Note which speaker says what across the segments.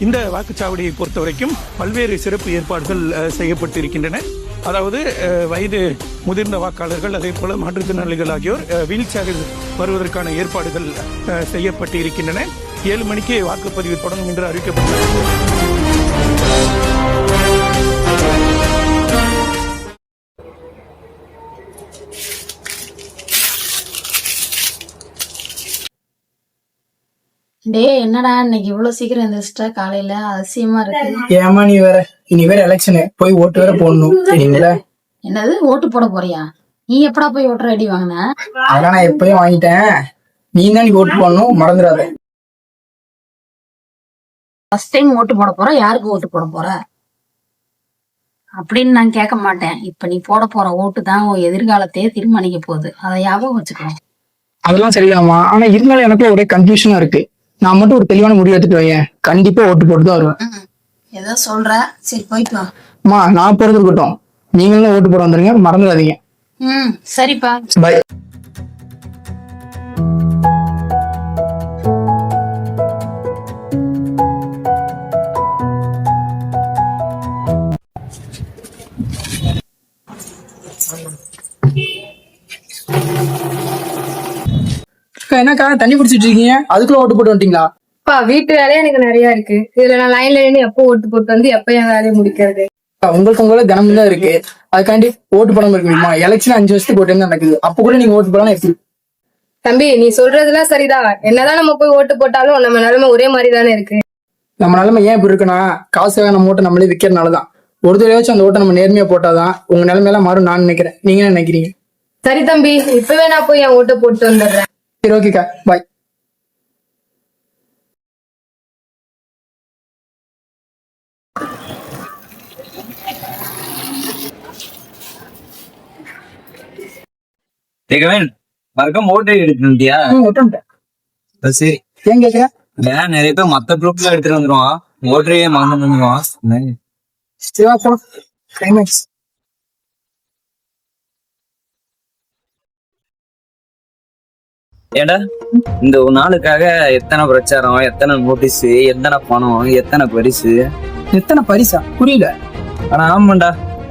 Speaker 1: இந்த வாக்குச்சாவடியை பொறுத்த வரைக்கும் பல்வேறு சிறப்பு ஏற்பாடுகள் செய்யப்பட்டிருக்கின்றன. அதாவது வயது முதிர்ந்த வாக்காளர்கள், அதே போல மாற்றுத்திறனாளிகள் ஆகியோர் வீல் சேரில் வருவதற்கான ஏற்பாடுகள் செய்யப்பட்டு இருக்கின்றன. 7 மணிக்கு வாக்குப்பதிவு தொடங்கும் என்று அறிவிக்கப்பட்டுள்ளது.
Speaker 2: என்னடா இன்னைக்கு இவ்வளவு சீக்கிரம் எந்திரிச்சிட்டா? காலையில அதிசயமா இருக்கு.
Speaker 3: ஏமா நீ வேற இனி வேற எலெக்ஷனு போய் ஓட்டு வேற போடணும் சரிங்களா?
Speaker 2: என்னது ஓட்டு போட போறியா? நீ எப்படா போய் ஓட்டு ரெடி வாங்கின?
Speaker 3: அதெல்லாம் நான் எப்பயும் வாங்கிட்டேன். நீ தான் நீ ஓட்டு போடணும், மறந்துடாத.
Speaker 2: ஃபர்ஸ்ட் டைம் ஓட்டு போட போற, யாருக்கு ஓட்டு போட போற அப்படின்னு நான் கேட்க மாட்டேன். இப்ப நீ போட போற ஓட்டு தான் உன் எதிர்காலத்தையே தீர்மானிக்க போகுது. அதை ஞாபகம் வச்சுக்கணும்.
Speaker 3: அதெல்லாம் சரிதாமா, ஆனா இருந்தாலும் எனக்கு ஒரே கன்ஃபியூஷனா இருக்கு. நான் மட்டும் ஒரு தெளிவான முடிவு எடுத்துட்டு வையேன், கண்டிப்பா ஓட்டு போட்டு தான் வருவேன்.
Speaker 2: ஏதோ சொல்ற, சரி போயிட்டு வா.
Speaker 3: அம்மா நான் போறது இருக்கட்டும், நீங்களும் ஓட்டு போட வந்துருங்க, மறந்துடாதீங்க.
Speaker 2: சரிப்பா,
Speaker 3: பை. என்னக்கா தண்ணி குடிச்சிட்டு இருக்கீங்க? அதுக்குள்ள ஓட்டு போட்டு வந்துட்டீங்களா?
Speaker 4: வீட்டு வேலையா எனக்கு நிறைய இருக்கு. இதுல நான் லைன்ல நின்று எப்போ ஓட்டு போட்டு வந்து எப்ப என் வேலையை முடிக்கிறது?
Speaker 3: உங்களுக்கு உங்களோட தினமும் தான் இருக்கு, அதுக்காண்டி ஓட்டு போடாம இருக்குமா? எலெக்ஷன் 5 வருஷத்துக்கு ஒரு டைம் நடக்குது, அப்ப கூட நீங்க ஓட்டு போடலாம் எப்படி?
Speaker 4: தம்பி நீ சொல்றதுலாம் சரிதான். என்னதான் நம்ம போய் ஓட்டு போட்டாலும் நம்ம நிலைமை ஒரே மாதிரி தானே இருக்கு.
Speaker 3: நம்ம நிலைமை ஏன் இப்படி இருக்குன்னா, காசுக்காக நம்ம ஓட்டை நம்மளே விற்கிறதுனாலதான். ஒரு தடவையாச்சும் அந்த ஓட்டை நம்ம நேர்மையா போட்டாதான் உங்க நிலைமையெல்லாம் மாறும் நான் நினைக்கிறேன். நீங்க என்ன நினைக்கிறீங்க?
Speaker 4: சரி தம்பி, இப்பவே நான் போய் என் ஓட்டை போட்டு வந்துடுறேன்.
Speaker 3: சரி ஓகேக்கா, பாய்.
Speaker 5: மறக்காம ஓட்டு எடுத்துட்டியா? சரி
Speaker 3: ஏன் கேக்குற?
Speaker 5: நிறைய பேர் மத்த குரூப்ல எடுத்துட்டு வந்துருவான், ஓட்டரையே மறந்து வந்துருவான். ஏடா இந்த ஒரு நாளுக்காக எத்தனை பிரச்சாரம், எத்தனை நோட்டீஸ், எத்தனை பணம், எத்தனை பரிசு.
Speaker 3: எத்தனை பரிசா? புரியல.
Speaker 5: ஆனா ஆமாண்டா,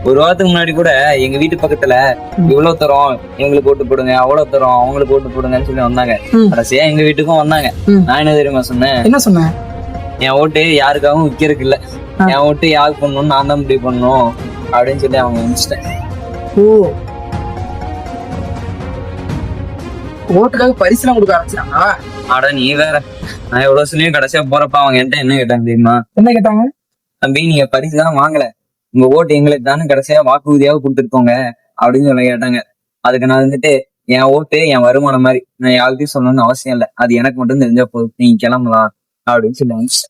Speaker 5: ஒரு வாரத்துக்கு முன்னாடி கூட எங்க வீட்டு பக்கத்துல இவ்வளவு தரோம் எங்களுக்கு ஓட்டு போடுங்க, அவ்வளவு தரோம் அவங்களுக்கு ஓட்டு போடுங்கன்னு சொல்லி வந்தாங்க. கடைசியா எங்க வீட்டுக்கும் வந்தாங்க. நான் என்ன தெரியுமா சொன்னேன்?
Speaker 3: என்ன சொன்னேன்?
Speaker 5: என் ஓட்டு யாருக்காகவும் விக்கிறதுக்கு இல்ல, என் ஓட்டு யாருக்கு பண்ணணும்னு நான் தான் முடிவு பண்ணணும் அப்படின்னு சொல்லி அவங்க முடிச்சிட்டேன்.
Speaker 3: ஓ, ஓட்டுக்காக பரிசுலாம் கொடுக்க ஆரம்பிச்சாங்க.
Speaker 5: ஆடா நீ வேற, நான் எவ்வளவு சொல்லியும் கடைசியா போறப்ப அவங்க என்கிட்ட என்ன கேட்டாங்க தெரியுமா?
Speaker 3: என்ன கேட்டாங்க?
Speaker 5: தம்பி நீங்க பரிசு தான் வாங்கல, உங்க ஓட்டு எங்களுக்கு தானே கடைசியா வாக்குறுதியாக கொடுத்துருக்கோங்க அப்படின்னு சொல்ல கேட்டாங்க. அதுக்கு நான் வந்துட்டு என் ஓட்டு என் வருமானம் மாதிரி, நான் யாருக்கையும் சொல்லணும்னு அவசியம் இல்லை, அது எனக்கு மட்டும் தெரிஞ்சா போதும், நீங்க கிளம்பலாம் அப்படின்னு சொல்லி.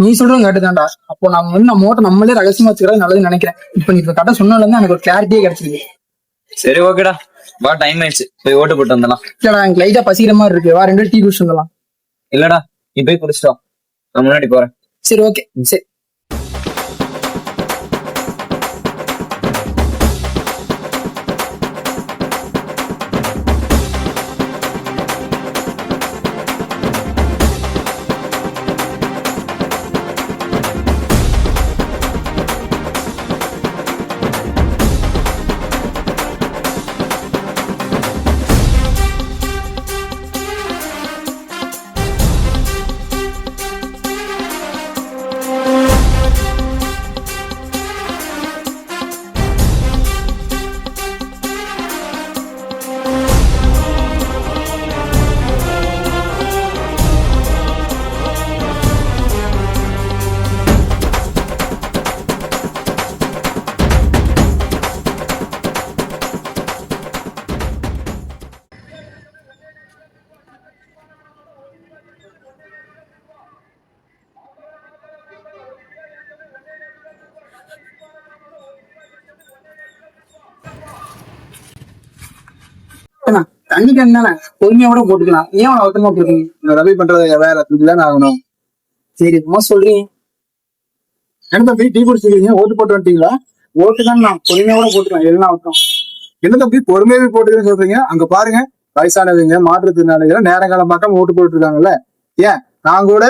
Speaker 3: நீ சொல்றதும் கேட்டுதான்டா. அப்போ நம்ம நம்ம ஓட்டை நம்மளே ரகசியமா வச்சுக்கிறது நல்லதுன்னு நினைக்கிறேன். இப்ப நீ கரெக்டா சொன்னால இருந்து எனக்கு ஒரு கிளாரிட்டியே கிடைச்சிருக்கு.
Speaker 5: சரி ஓகேடா, வா டைம் ஆயிடுச்சு, போய் ஓட்டு போட்டு வந்துடலாம்.
Speaker 3: இல்லடா எனக்கு லைட்டா பசிக்கிற மாதிரி இருக்கு, வா 2 டீ குடிச்சு வந்துடலாம்.
Speaker 5: இல்லடா நீ போய் குடிச்சிட்டோம், நான் முன்னாடி போறேன்.
Speaker 3: சரி ஓகே, சரி. தண்ணி கண்ணா பொறுமையோட போட்டுக்கலாம், ஏன் அவசரமா போட்டுருக்கீங்க? ரவி பண்றது வேற இதுதான் ஆகணும். சரி அம்மா சொல்றீங்க. என்ன தம்பி டீ குடிச்சிருக்கீங்க, ஓட்டு போட்டு வந்துட்டீங்களா? ஓட்டு தான் நான் பொறுமையோட போட்டுக்கலாம், எல்லாம் அவசரம். என்ன தம்பி பொறுமையாவே போட்டுக்கிறேன்னு சொல்றீங்க? அங்க பாருங்க, வயசானவங்க மாற்றுத்திறனாளிகள் நேரங்காலம் பார்க்காம ஓட்டு போட்டு இருக்காங்கல்ல. ஏன் நான் கூட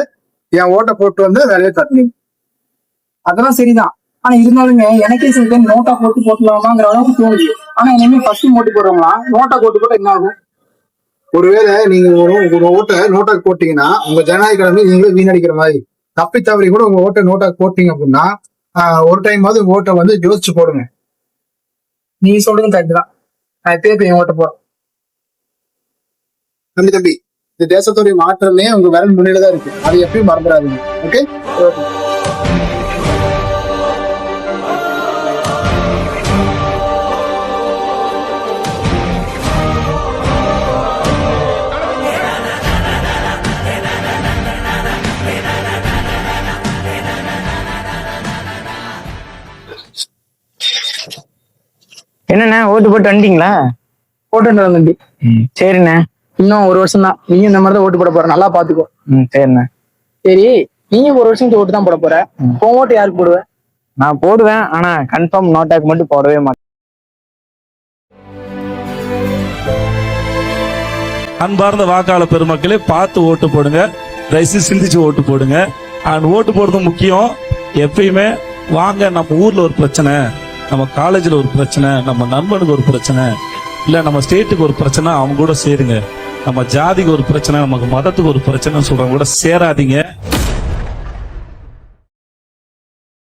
Speaker 3: என் ஓட்டை போட்டு வந்து வேலையை தட்டினீங்க. அதெல்லாம் சரிதான். ஆனா இருந்தாலுமே எனக்கே சில டைம் நோட்டா போட்டுலாமாங்கிற அளவுக்கு தோணுது. ஆனா இனிமே ஃபர்ஸ்ட் ஓட்டு போடுறவங்களா நோட்டா போட்டா என்ன ஆகும்? ஒருவேளை நீங்க ஒரு ஓட்டை நோட்டா போட்டீங்கன்னா உங்க ஜனநாயக கடமை நீங்களே வீணடிக்கிற மாதிரி. தப்பி தவறி கூட உங்க ஓட்டை நோட்டா போட்டீங்க அப்படின்னா ஒரு டைம் உங்க ஓட்டை வந்து யோசிச்சு போடுங்க. நீங்க சொல்றது கரெக்ட் தான். நான் இப்பயே என் ஓட்ட போறேன். தம்பி இந்த தேசத்துடைய மாற்றமே உங்க விரல் முன்னில தான் இருக்கு. அதை எப்பயும் மறந்துடாதீங்க. ஓகே.
Speaker 6: என்னண்ணே ஓட்டு போட்டு வந்துட்டீங்களா?
Speaker 3: போட்டு தம்பி.
Speaker 6: சரிண்ணே.
Speaker 3: இன்னும் ஒரு வருஷம் தான். நீயும் இந்த மாதிரி தான் ஓட்டு போட போற. நல்லா பாத்துக்கோ.
Speaker 6: சரிண்ணே.
Speaker 3: சரி, நீயும் ஒரு வருஷம் ஓட்டு தான் போட போற. உன் ஓட்டு யாருக்கு போடுவ?
Speaker 6: நான் போடுவேன், ஆனா கன்ஃபார்ம் நோட்டாக்கு மட்டும் போடவே மாட்டேன்.
Speaker 7: அன்பார்ந்த வாக்காளர் பெருமக்களே, பார்த்து ஓட்டு போடுங்க. தயவுசெய்து சிந்திச்சு ஓட்டு போடுங்க. அண்ட் ஓட்டு போடுறது முக்கியம். எப்பயுமே வாங்க, நம்ம ஊர்ல ஒரு பிரச்சனை, நம்ம காலேஜ்ல ஒரு பிரச்சனை, நம்ம நண்பனுக்கு ஒரு பிரச்சனை, இல்ல நம்ம ஸ்டேட்டுக்கு ஒரு பிரச்சனை, அவங்க கூட சேருங்க. நம்ம ஜாதிக்கு ஒரு பிரச்சனை, நமக்கு மதத்துக்கு ஒரு பிரச்சனை சொல்றவங்க கூட சேராதீங்க.